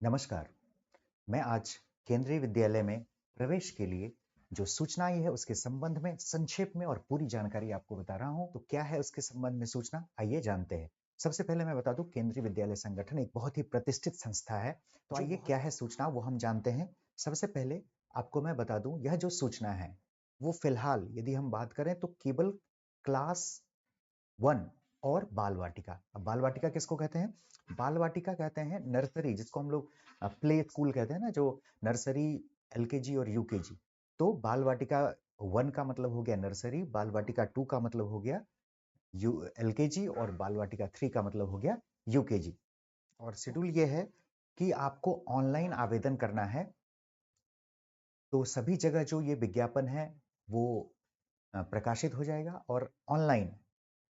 नमस्कार। मैं आज केंद्रीय विद्यालय में प्रवेश के लिए जो सूचनाएं है उसके संबंध में संक्षेप में और पूरी जानकारी आपको बता रहा हूं। तो क्या है उसके संबंध में सूचना, आइए जानते हैं। सबसे पहले मैं बता दूं, केंद्रीय विद्यालय संगठन एक बहुत ही प्रतिष्ठित संस्था है। तो आइए क्या है सूचना वो हम जानते हैं। सबसे पहले आपको मैं बता दूं, यह जो सूचना है वो फिलहाल यदि हम बात करें तो केवल क्लास 1 और बाल वाटिका। अब बाल वाटिका किसको कहते हैं? बाल वाटिका कहते हैं नर्सरी, जिसको हम लोग प्ले स्कूल कहते हैं ना, जो नर्सरी, एलकेजी और यूकेजी। तो बाल वाटिका 1 का मतलब हो गया नर्सरी, बाल वाटिका 2 का मतलब हो गया एलकेजी और बाल वाटिका 3 का मतलब हो गया यूकेजी। और शेड्यूल ये है कि आपको ऑनलाइन आवेदन करना है। तो सभी जगह जो ये विज्ञापन है वो प्रकाशित हो जाएगा और ऑनलाइन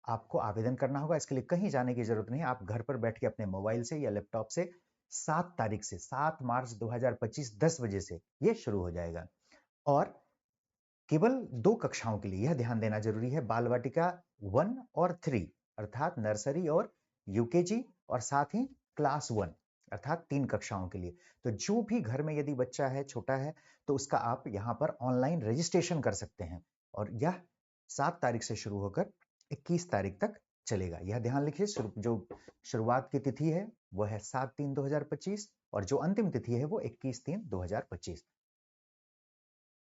आपको आवेदन करना होगा। इसके लिए कहीं जाने की जरूरत नहीं है। आप घर पर बैठ के अपने मोबाइल से या लैपटॉप से 7 तारीख से 7 मार्च 2025 10 बजे से ये शुरू हो जाएगा। और केवल 2 कक्षाओं के लिए, यह ध्यान देना जरूरी है, बाल वाटिका 1 और 3 अर्थात नर्सरी और यूकेजी, और साथ ही क्लास 1 अर्थात 3 कक्षाओं के लिए। तो जो भी घर में यदि बच्चा है, छोटा है, तो उसका आप यहाँ पर ऑनलाइन रजिस्ट्रेशन कर सकते हैं। और यह 7 तारीख से शुरू होकर 21 तारीख तक चलेगा। यह ध्यान लिखिए, जो शुरुआत की तिथि है वह है 7/3/2025 और जो अंतिम तिथि है वो 21/3/2025।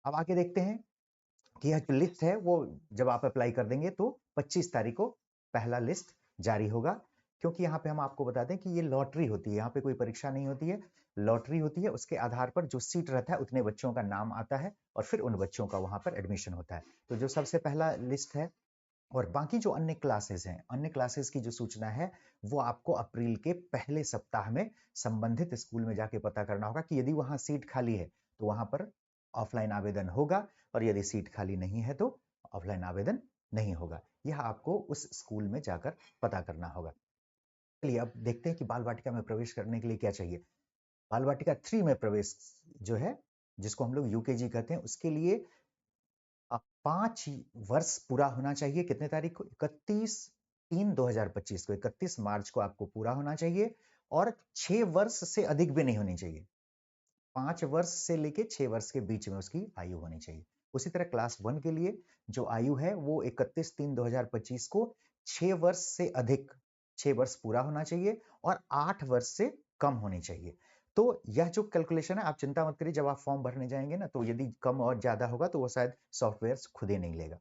अब आगे देखते हैं कि यह जो लिस्ट है वो जब आप अप्लाई कर देंगे तो 25 तारीख को पहला लिस्ट जारी होगा। क्योंकि यहाँ पे हम आपको बता दें कि ये लॉटरी होती है, यहाँ पे कोई परीक्षा नहीं होती है, लॉटरी होती है। उसके आधार पर जो सीट रहता है उतने बच्चों का नाम आता है और फिर उन बच्चों का वहां पर एडमिशन होता है। तो जो सबसे पहला लिस्ट है, और बाकी जो अन्य क्लासेस हैं, अन्य क्लासेस की जो सूचना है वो आपको अप्रैल के पहले सप्ताह में संबंधित स्कूल में जाके पता करना होगा कि यदि वहां सीट खाली है तो वहां पर ऑफलाइन आवेदन होगा, और यदि सीट खाली नहीं है तो ऑफलाइन आवेदन नहीं होगा। यह आपको उस स्कूल में जाकर पता करना होगा। चलिए अब देखते हैं कि बाल वाटिका में प्रवेश करने के लिए क्या चाहिए। बाल वाटिका 3 में प्रवेश जो है, जिसको हम लोग यूकेजी कहते हैं, उसके लिए 5 वर्ष पूरा होना चाहिए। कितने तारीख को? 31/3/2025 को, 31 मार्च को आपको पूरा होना चाहिए। और 6 वर्ष से अधिक भी नहीं होनी चाहिए। 5 वर्ष से लेके 6 वर्ष के बीच में उसकी आयु होनी चाहिए। उसी तरह क्लास 1 के लिए जो आयु है वो 31/3/2025 को 6 वर्ष से अधिक, 6 वर्ष पूरा होना चाहिए और 8 वर्ष से कम होनी चाहिए। तो यह जो कैलकुलेशन है, आप चिंता मत करिए, जब आप फॉर्म भरने जाएंगे ना, तो यदि कम और ज्यादा होगा तो वो शायद सॉफ्टवेयर खुद ही नहीं लेगा।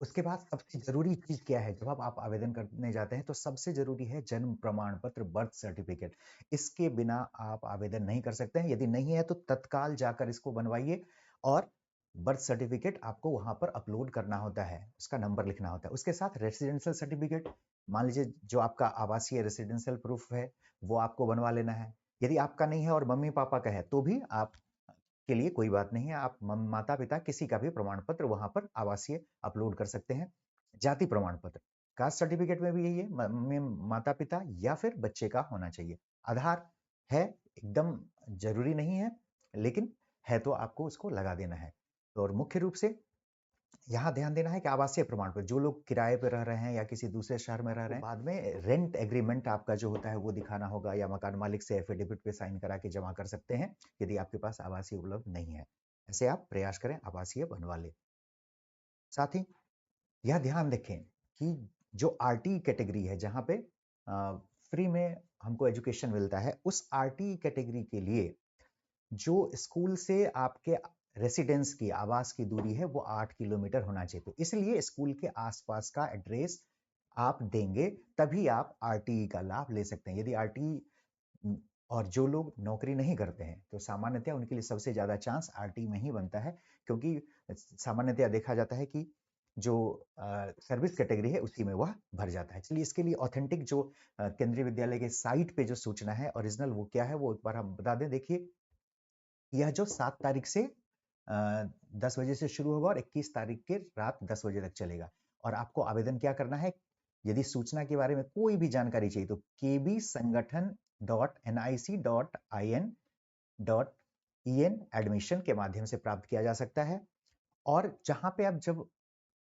उसके बाद सबसे जरूरी चीज क्या है, जब आप आवेदन करने जाते हैं तो सबसे जरूरी है जन्म प्रमाण पत्र, बर्थ सर्टिफिकेट। इसके बिना आप आवेदन नहीं कर सकते हैं। यदि नहीं है तो तत्काल जाकर इसको बनवाइए। और बर्थ सर्टिफिकेट आपको वहां पर अपलोड करना होता है, उसका नंबर लिखना होता है। उसके साथ रेसिडेंशियल सर्टिफिकेट, मान लीजिए जो आपका आवासीय रेसिडेंशियल प्रूफ है वो आपको बनवा लेना है। यदि आपका नहीं है और मम्मी पापा का है तो भी आप के लिए कोई बात नहीं है, आप माता पिता किसी का भी प्रमाण पत्र वहां पर आवासीय अपलोड कर सकते हैं। जाति प्रमाण पत्र, कास्ट सर्टिफिकेट में भी यही है, माता पिता या फिर बच्चे का होना चाहिए। आधार है, एकदम जरूरी नहीं है, लेकिन है तो आपको उसको लगा देना है। तो और मुख्य रूप से यहाँ ध्यान देना है कि आवासीय प्रमाण पत्र, जो लोग किराए पर रह रहे हैं या किसी दूसरे शहर में रह रहे हैं, बाद में रेंट एग्रीमेंट आपका जो होता है वो दिखाना होगा, या मकान मालिक से एफिडेविट पे साइन करा के जमा कर सकते हैं यदि आपके पास आवासीय उपलब्ध नहीं है। ऐसे आप प्रयास करें आवासीय बनवा ले। साथ ही यह ध्यान रखें कि जो आरटी कैटेगरी है, जहाँ पे फ्री में हमको एजुकेशन मिलता है, उस आरटी कैटेगरी के लिए जो स्कूल से आपके रेसिडेंस की, आवास की दूरी है वो 8 किलोमीटर होना चाहिए। तो इसलिए स्कूल के आसपास का एड्रेस आप देंगे तभी आप आरटीई का लाभ ले सकते हैं। यदि आरटीई, और जो लोग नौकरी नहीं करते हैं तो सामान्यतः उनके लिए सबसे ज्यादा चांस आरटी में ही बनता है, क्योंकि सामान्यतः देखा जाता है कि जो सर्विस कैटेगरी है उसी में वह भर जाता है। चलिए इसके लिए ऑथेंटिक जो केंद्रीय विद्यालय के साइट पे जो सूचना है ओरिजिनल, वो क्या है वो एक बार हम बता दें। देखिए, यह जो 7 तारीख से 10 बजे से शुरू होगा और 21 तारीख के रात 10 बजे तक चलेगा। और आपको आवेदन क्या करना है, यदि सूचना के बारे में कोई भी जानकारी चाहिए तो kbsangathan.nic.in एडमिशन के माध्यम से प्राप्त किया जा सकता है। और जहां पे आप जब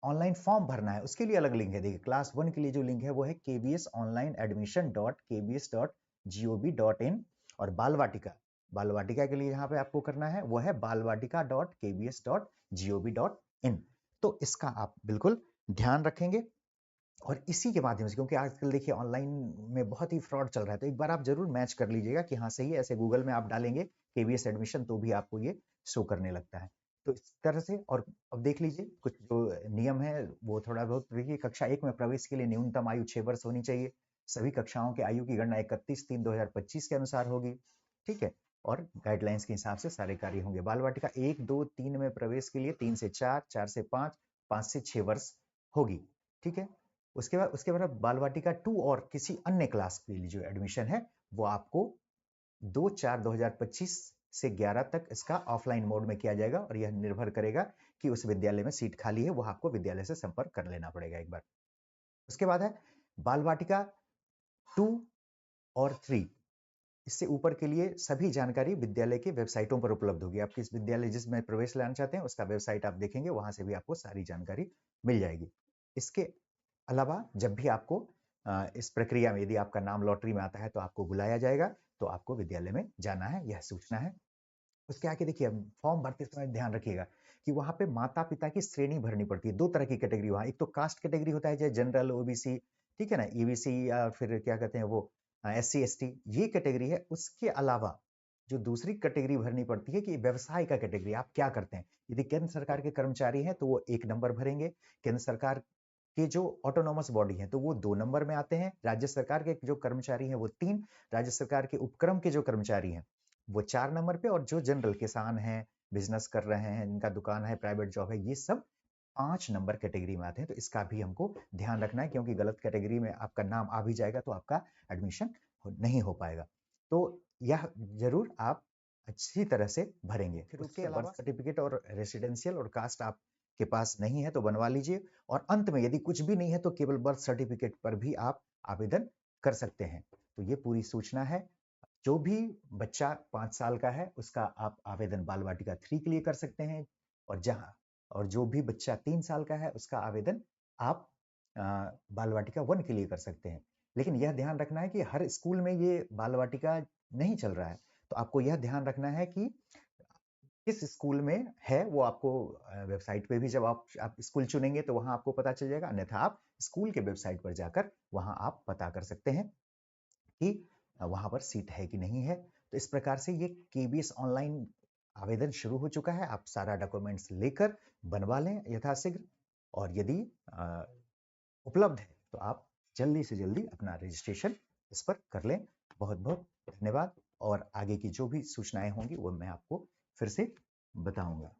ऑनलाइन फॉर्म भरना है उसके लिए अलग लिंक है। देखिए, क्लास 1 के लिए जो लिंक है वो है kbsonlineadmission.kbs.gov.in, और बाल वाटिका, बाल वाटिका के लिए यहाँ पे आपको करना है वो है balvatika.kbs.gov.in। तो इसका आप बिल्कुल ध्यान रखेंगे और इसी के माध्यम से, क्योंकि आजकल देखिए ऑनलाइन में बहुत ही फ्रॉड चल रहा है, तो एक बार आप जरूर मैच कर लीजिएगा कि हाँ सही है। ऐसे गूगल में आप डालेंगे केवीएस एडमिशन तो भी आपको ये शो करने लगता है। तो इस तरह से, और अब देख लीजिए कुछ जो नियम है वो थोड़ा बहुत देखिए। कक्षा 1 में प्रवेश के लिए न्यूनतम आयु 6 वर्ष होनी चाहिए। सभी कक्षाओं के आयु की गणना 31/3/2025 के अनुसार होगी, ठीक है। और गाइडलाइंस के हिसाब से सारे कार्य होंगे। बाल वाटिका 1, 2, 3 में प्रवेश के लिए 3 से 4, 4 से 5, 5 से 6 वर्ष होगी, ठीक है। उसके बाद बाल वाटिका 2 और किसी अन्य क्लास के लिए जो एडमिशन है वो आपको 2/4/2025 से 11 तक इसका ऑफलाइन मोड में किया जाएगा, और यह निर्भर करेगा कि उस विद्यालय में सीट खाली है, वो आपको विद्यालय से संपर्क कर लेना पड़ेगा एक बार। उसके बाद है बाल वाटिका 2 और 3, इससे ऊपर के लिए सभी जानकारी विद्यालय की वेबसाइटों पर उपलब्ध होगी। आप किस विद्यालय जिसमें प्रवेश लेना चाहते हैं उसका वेबसाइट आप देखेंगे, वहां से भी आपको सारी जानकारी मिल जाएगी। इसके अलावा जब भी आपको इस प्रक्रिया में, यदि आपका नाम लॉटरी में आता है तो आपको बुलाया जाएगा, तो आपको विद्यालय में जाना है, यह सूचना है। उसके आगे देखिए, फॉर्म भरते समय ध्यान रखिएगा कि वहां पे माता पिता की श्रेणी भरनी पड़ती है। 2 तरह की कैटेगरी वहां, एक तो कास्ट कैटेगरी होता है जैसे जनरल, ओबीसी, ठीक है ना, ईबीसी, या फिर क्या कहते हैं वो एससी एसटी, ये कैटेगरी है। उसके अलावा जो दूसरी कैटेगरी भरनी पड़ती है कि व्यवसाय का कैटेगरी, आप क्या करते हैं। यदि केंद्र सरकार के कर्मचारी हैं तो वो 1 नंबर भरेंगे। केंद्र सरकार के जो ऑटोनॉमस बॉडी है तो वो 2 नंबर में आते हैं। राज्य सरकार के जो कर्मचारी हैं वो 3, राज्य सरकार के उपक्रम के जो कर्मचारी हैं वो 4 नंबर पे, और जो जनरल किसान हैं, बिजनेस कर रहे हैं, इनका दुकान है, प्राइवेट जॉब है, ये सब 5 नंबर कैटेगरी में आते हैं। तो इसका भी हमको ध्यान रखना है, क्योंकि गलत कैटेगरी में आपका नाम आ भी जाएगा तो आपका एडमिशन नहीं हो पाएगा। तो यह जरूर आप अच्छी तरह से भरेंगे। फिर उसके अलावा बर्थ सर्टिफिकेट और रेसिडेंशियल और कास्ट आप के पास नहीं है तो बनवा लीजिए। और अंत में यदि कुछ भी नहीं है तो केवल बर्थ सर्टिफिकेट पर भी आप आवेदन कर सकते हैं। तो ये पूरी सूचना है। जो भी बच्चा 5 साल का है उसका आप आवेदन बाल वाटिका 3 के लिए कर सकते हैं, और जो भी बच्चा 3 साल का है उसका आवेदन आप बाल वाटिका 1 के लिए कर सकते हैं। लेकिन यह ध्यान रखना है कि हर स्कूल में ये बाल वाटिका नहीं चल रहा है, तो आपको यह ध्यान रखना है कि किस स्कूल में है वो आपको वेबसाइट पे भी, जब आप स्कूल चुनेंगे तो वहां आपको पता चल जाएगा, अन्यथा आप स्कूल के वेबसाइट पर जाकर वहां आप पता कर सकते हैं कि वहां पर सीट है कि नहीं है। तो इस प्रकार से ये केबीएस ऑनलाइन आवेदन शुरू हो चुका है। आप सारा डॉक्यूमेंट्स लेकर बनवा लें यथाशीघ्र, और यदि उपलब्ध है तो आप जल्दी से जल्दी अपना रजिस्ट्रेशन इस पर कर लें। बहुत बहुत धन्यवाद, और आगे की जो भी सूचनाएं होंगी वो मैं आपको फिर से बताऊंगा।